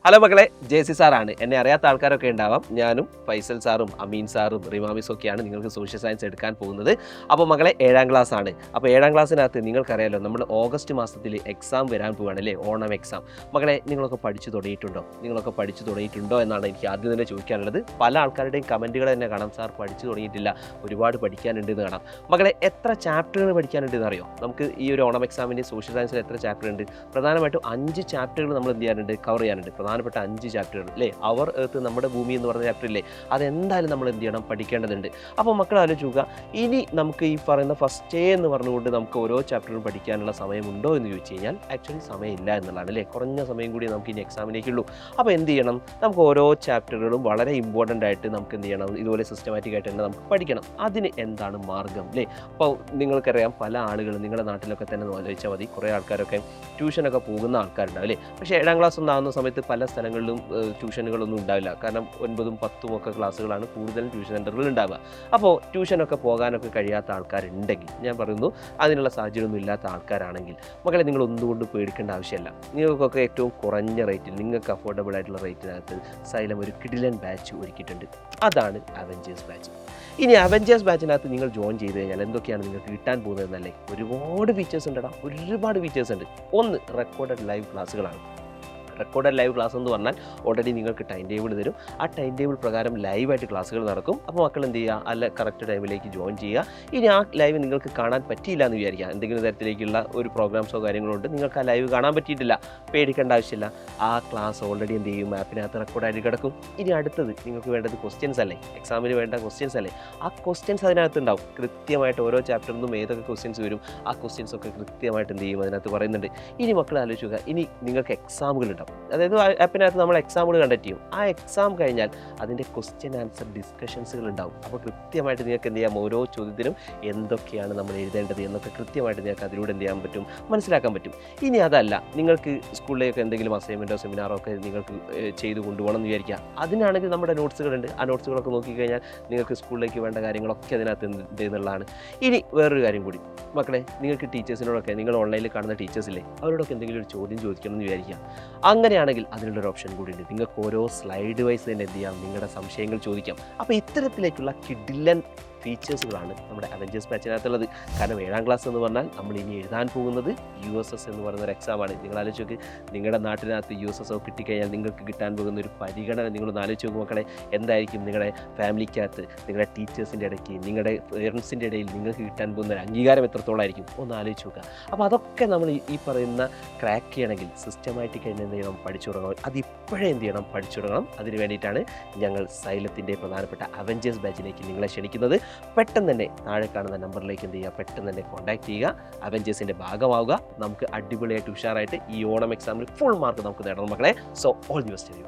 Hello മക്കളെ, ജെസി സാറാണ്. എന്നെ അറിയാത്ത ആൾക്കാരൊക്കെ ഉണ്ടാവാം. ഞാനും ഫൈസൽ സാറും അമീൻ സാറും റിമാമിസും ഒക്കെയാണ് നിങ്ങൾക്ക് സോഷ്യൽ സയൻസ് എടുക്കാൻ പോകുന്നത്. അപ്പോൾ മക്കളെ 7ാം ക്ലാസ് ആണ്. അപ്പോൾ 7ാം ക്ലാസ്സിനകത്ത് നിങ്ങൾക്കറിയാലോ, നമ്മൾ ഓഗസ്റ്റ് മാസത്തിൽ എക്സാം വരാൻ പോവുകയാണ് അല്ലേ, ഓണം എക്സാം. മക്കളെ നിങ്ങളൊക്കെ പഠിച്ചു തുടങ്ങിയിട്ടുണ്ടോ എന്നാണ് എനിക്ക് ആദ്യം തന്നെ ചോദിക്കാനുള്ളത്. പല ആൾക്കാരുടെയും കമൻറ്റുകൾ തന്നെ കാണാം, സാർ പഠിച്ചു തുടങ്ങിയിട്ടില്ല, ഒരുപാട് പഠിക്കാനുണ്ട് എന്ന് കാണാം. മക്കളെ എത്ര ചാപ്റ്ററുകൾ പഠിക്കാനുണ്ടെന്ന് അറിയോ? നമുക്ക് ഈ ഒരു ഓണം എക്സാമിൻ്റെ സോഷ്യൽ സയൻസിൽ എത്ര ചാപ്റ്റർ ഉണ്ട്? പ്രധാനമായിട്ടും 5 ചാപ്റ്ററുകൾ നമ്മൾ എന്ത് ചെയ്യാനുണ്ട്, കവർ ചെയ്യാനുണ്ട്. പ്രധാനപ്പെട്ട 5 ചാപ്റ്ററുകൾ അല്ലേ. അവർ എർത്ത് നമ്മുടെ ഭൂമി എന്ന് പറഞ്ഞ ചാപ്റ്റർ ഇല്ലേ, അതെന്തായാലും നമ്മൾ എന്ത് ചെയ്യണം, പഠിക്കേണ്ടതുണ്ട്. അപ്പോൾ മക്കൾ ആലോചിക്കുക, ഇനി നമുക്ക് ഈ പറയുന്ന ഫസ്റ്റ് എന്ന് പറഞ്ഞുകൊണ്ട് നമുക്ക് ഓരോ ചാപ്റ്ററും പഠിക്കാനുള്ള സമയമുണ്ടോ എന്ന് ചോദിച്ചു കഴിഞ്ഞാൽ ആക്ച്വലി സമയമില്ല എന്നുള്ളതാണ് അല്ലേ. കുറഞ്ഞ സമയം കൂടി നമുക്ക് ഇനി എക്സാമിലേക്കുള്ളൂ. അപ്പോൾ എന്ത് ചെയ്യണം, നമുക്ക് ഓരോ ചാപ്റ്ററുകളും വളരെ ഇമ്പോർട്ടൻ്റ് ആയിട്ട് നമുക്ക് എന്ത് ചെയ്യണം, ഇതുപോലെ സിസ്റ്റമാറ്റിക് ആയിട്ട് തന്നെ നമുക്ക് പഠിക്കണം. അതിന് എന്താണ് മാർഗ്ഗം അല്ലേ? അപ്പോൾ നിങ്ങൾക്കറിയാം, പല ആളുകളും നിങ്ങളുടെ നാട്ടിലൊക്കെ തന്നെ ആലോചിച്ചാൽ മതി, കുറേ ആൾക്കാരൊക്കെ ട്യൂഷനൊക്കെ പോകുന്ന ആൾക്കാരുണ്ടാവും അല്ലേ. പക്ഷേ 7ാം ക്ലാസ് ഒന്നാകുന്ന സമയത്ത് പല സ്ഥലങ്ങളിലും ട്യൂഷനുകളൊന്നും ഉണ്ടാവില്ല. കാരണം 9ഉം 10ഉം ഒക്കെ ക്ലാസ്സുകളാണ് കൂടുതലും ട്യൂഷൻ സെൻ്ററുകൾ ഉണ്ടാവുക. അപ്പോൾ ട്യൂഷനൊക്കെ പോകാനൊക്കെ കഴിയാത്ത ആൾക്കാരുണ്ടെങ്കിൽ, ഞാൻ പറയുന്നു അതിനുള്ള സാഹചര്യമൊന്നും ഇല്ലാത്ത ആൾക്കാരാണെങ്കിൽ, മക്കളെ നിങ്ങൾ ഒന്നുകൊണ്ട് പേടിക്കേണ്ട ആവശ്യമില്ല. നിങ്ങൾക്കൊക്കെ ഏറ്റവും കുറഞ്ഞ റേറ്റിൽ, നിങ്ങൾക്ക് അഫോർഡബിൾ ആയിട്ടുള്ള റേറ്റിനകത്ത് സൈലം ഒരു കിടിലൻ ബാച്ച് ഒരുക്കിയിട്ടുണ്ട്. അതാണ് അവഞ്ചേഴ്സ് ബാച്ച്. ഇനി അവഞ്ചേഴ്സ് ബാച്ചിനകത്ത് നിങ്ങൾ ജോയിൻ ചെയ്ത് കഴിഞ്ഞാൽ എന്തൊക്കെയാണ് നിങ്ങൾക്ക് കിട്ടാൻ പോകുന്നതെന്നല്ലേ? ഒരുപാട് ഫീച്ചേഴ്സ് ഉണ്ടടാ, ഒരുപാട് ഫീച്ചേഴ്സ് ഉണ്ട്. ഒന്ന്, റെക്കോർഡഡ് ലൈവ് ക്ലാസ്സുകളാണ്. റെക്കോർഡഡ് ലൈവ് ക്ലാസ് എന്ന് പറഞ്ഞാൽ ഓൾറെഡി നിങ്ങൾക്ക് ടൈം ടേബിൾ തരും. ആ ടൈം ടേബിൾ പ്രകാരം ലൈവായിട്ട് ക്ലാസ്സുകൾ നടക്കും. അപ്പോൾ മക്കൾ എന്ത് ചെയ്യുക, അല്ല കറക്റ്റ് ടൈമിലേക്ക് ജോയിൻ ചെയ്യുക. ഇനി ആ ലൈവ് നിങ്ങൾക്ക് കാണാൻ പറ്റിയില്ല എന്ന് വിചാരിക്കുക, എന്തെങ്കിലും തരത്തിലേക്കുള്ള ഒരു പ്രോഗ്രാംസോ കാര്യങ്ങളോ ഉണ്ട്, നിങ്ങൾക്ക് ആ ലൈവ് കാണാൻ പറ്റിയിട്ടില്ല, പേടിക്കേണ്ട ആവശ്യമില്ല. ആ ക്ലാസ് ഓൾറെഡി എന്ത് ചെയ്യും, ആപ്പിനകത്ത് റെക്കോർഡായിട്ട് കിടക്കും. ഇനി അടുത്തത് നിങ്ങൾക്ക് വേണ്ടത് ക്വസ്റ്റ്യൻസ് അല്ലേ, എക്സാമിന് വേണ്ട ക്വസ്റ്റ്യൻസ് അല്ലേ. ആ ക്വസ്റ്റ്യൻസ് അതിനകത്ത് ഉണ്ടാവും. കൃത്യമായിട്ട് ഓരോ ചാപ്റ്ററിൽ നിന്നും ഏതൊക്കെ ക്വസ്റ്റ്യൻസ് വരും, ആ ക്വസ്റ്റ്യൻസ് ഒക്കെ കൃത്യമായിട്ട് എന്ത് ചെയ്യും, അതിനകത്ത് പറയുന്നുണ്ട്. ഇനി മക്കൾ ആലോചിക്കുക, ഇനി നിങ്ങൾക്ക് എക്സാമുകൾ ഉണ്ടാവും. അതായത് ആപ്പിനകത്ത് നമ്മൾ എക്സാമുകൾ കണ്ടക്ട് ചെയ്യും. ആ എക്സാം കഴിഞ്ഞാൽ അതിൻ്റെ ക്വസ്റ്റ്യൻ ആൻസർ ഡിസ്കഷൻസുകൾ ഉണ്ടാവും. അപ്പോൾ കൃത്യമായിട്ട് നിങ്ങൾക്ക് എന്ത് ചെയ്യാം, ഓരോ ചോദ്യത്തിനും എന്തൊക്കെയാണ് നമ്മൾ എഴുതേണ്ടത് എന്നൊക്കെ കൃത്യമായിട്ട് നിങ്ങൾക്ക് അതിലൂടെ എന്ത് ചെയ്യാൻ പറ്റും, മനസ്സിലാക്കാൻ പറ്റും. ഇനി അതല്ല, നിങ്ങൾക്ക് സ്കൂളിലേക്ക് എന്തെങ്കിലും അസൈൻമെൻറ്റോ സെമിനാറോ ഒക്കെ നിങ്ങൾക്ക് ചെയ്ത് കൊണ്ടുപോകണം എന്ന് വിചാരിക്കുക. അതിനാണെങ്കിൽ നമ്മുടെ നോട്ട്സുകളുണ്ട്. ആ നോട്ട്സുകളൊക്കെ നോക്കിക്കഴിഞ്ഞാൽ നിങ്ങൾക്ക് സ്കൂളിലേക്ക് വേണ്ട കാര്യങ്ങളൊക്കെ അതിനകത്ത് ഉണ്ട് എന്നുള്ളതാണ്. ഇനി വേറൊരു കാര്യം കൂടി മക്കളെ, നിങ്ങൾക്ക് ടീച്ചേഴ്സിനോടൊക്കെ, നിങ്ങൾ ഓൺലൈനിൽ കാണുന്ന ടീച്ചേഴ്സില്ലേ, അവരോടൊക്കെ എന്തെങ്കിലും ഒരു ചോദ്യം ചോദിക്കണം എന്ന് വിചാരിക്കുക. അങ്ങനെയാണെങ്കിൽ അതിനുള്ളൊരു ഓപ്ഷൻ കൂടി ഉണ്ട്. നിങ്ങൾക്ക് ഓരോ സ്ലൈഡ് വൈസ് തന്നെ എന്ത് ചെയ്യാം, നിങ്ങളുടെ സംശയങ്ങൾ ചോദിക്കാം. അപ്പോൾ ഇത്തരത്തിലേക്കുള്ള കിഡിലൻ ഫീച്ചേഴ്സുകളാണ് നമ്മുടെ അവഞ്ചേഴ്സ് ബാച്ചിനകത്തുള്ളത്. കാരണം 7ാം ക്ലാസ് എന്ന് പറഞ്ഞാൽ നമ്മൾ ഇനി എഴുതാൻ പോകുന്നത് USS എന്ന് പറയുന്ന ഒരു എക്സാമാണ്. നിങ്ങൾ ആലോചിച്ച് നോക്ക്, നിങ്ങളുടെ നാട്ടിനകത്ത് USS കിട്ടിക്കഴിഞ്ഞാൽ നിങ്ങൾക്ക് കിട്ടാൻ പോകുന്ന ഒരു പരിഗണന നിങ്ങളൊന്ന് ആലോചിച്ച് നോക്കും മക്കളെ. എന്തായിരിക്കും നിങ്ങളുടെ ഫാമിലിക്കകത്ത്, നിങ്ങളുടെ ടീച്ചേഴ്സിൻ്റെ ഇടയ്ക്ക്, നിങ്ങളുടെ പേരൻസിൻ്റെ ഇടയിൽ നിങ്ങൾക്ക് കിട്ടാൻ പോകുന്ന ഒരു അംഗീകാരം എത്രത്തോളമായിരിക്കും, ഒന്ന് ആലോചിച്ച് നോക്കുക. അപ്പോൾ അതൊക്കെ നമ്മൾ ഈ പറയുന്ന ക്രാക്ക് ചെയ്യണമെങ്കിൽ സിസ്റ്റമാറ്റിക് ആയിട്ട് എന്ത് ചെയ്യണം, പഠിച്ചു തുടങ്ങണം. അതിപ്പോഴേ എന്ത് ചെയ്യണം, പഠിച്ചു തുടങ്ങണം. അതിന് വേണ്ടിയിട്ടാണ് ഞങ്ങൾ സൈലത്തിൻ്റെ പ്രധാനപ്പെട്ട അവഞ്ചേഴ്സ് ബാച്ചിലേക്ക് നിങ്ങളെ ക്ഷണിക്കുന്നത്. പെട്ടെന്ന് തന്നെ താഴെ കാണുന്ന നമ്പറിലേക്ക് എന്ത് ചെയ്യുക, പെട്ടെന്ന് തന്നെ കോൺടാക്ട് ചെയ്യുക, അവഞ്ചേഴ്സിൻ്റെ ഭാഗമാവുക. നമുക്ക് അടിപൊളിയായിട്ട് ഉഷാറായിട്ട് ഈ ഓണം എക്സാമിൽ ഫുൾ മാർക്ക് നമുക്ക് നേടണം മക്കളെ. So all the best.